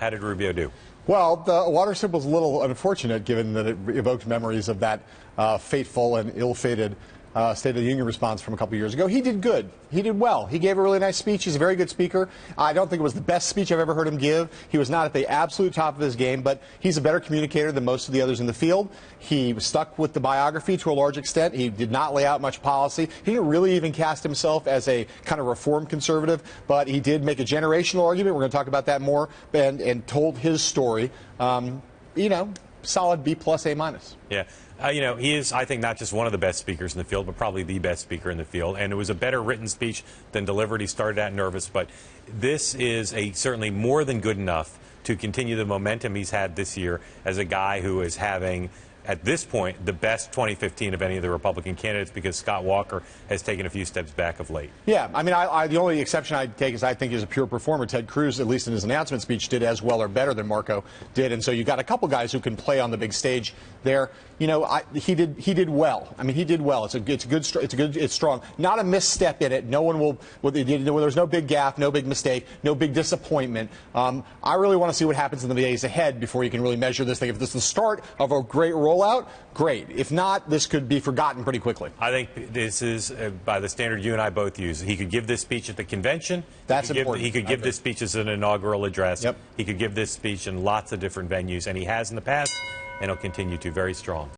How did Rubio do? Well, the water sip was a little unfortunate given that it evoked memories of that fateful and ill-fated State of the Union response from a couple years ago. He did good. He did well. He gave a really nice speech. He's a very good speaker. I don't think it was the best speech I've ever heard him give. He was not at the absolute top of his game, but he's a better communicator than most of the others in the field. He stuck with the biography to a large extent. He did not lay out much policy. He didn't really even cast himself as a kind of reform conservative, but he did make a generational argument. We're going to talk about that more, and told his story. Solid B plus A minus. Yeah. He is, I think, not just one of the best speakers in the field, but probably the best speaker in the field. And it was a better written speech than delivered. He started out nervous, but this is certainly more than good enough to continue the momentum he's had this year as a guy who is having, at this point, the best 2015 of any of the Republican candidates, because Scott Walker has taken a few steps back of late. Yeah, I mean, the only exception I'd take is I think he's a pure performer. Ted Cruz, at least in his announcement speech, did as well or better than Marco did, and so you got a couple guys who can play on the big stage there. He did well. I mean, he did well. It's strong. Not a misstep in it. No one will. There's no big gaffe, no big mistake, no big disappointment. I really want to see what happens in the days ahead before you can really measure this thing. If this is the start of a great rollout, great. If not, this could be forgotten pretty quickly. I think this is, by the standard you and I both use, he could give this speech at the convention. That's important. He could give this speech as an inaugural address. Yep. He could give this speech in lots of different venues, and he has in the past, and he'll continue to. Very strong.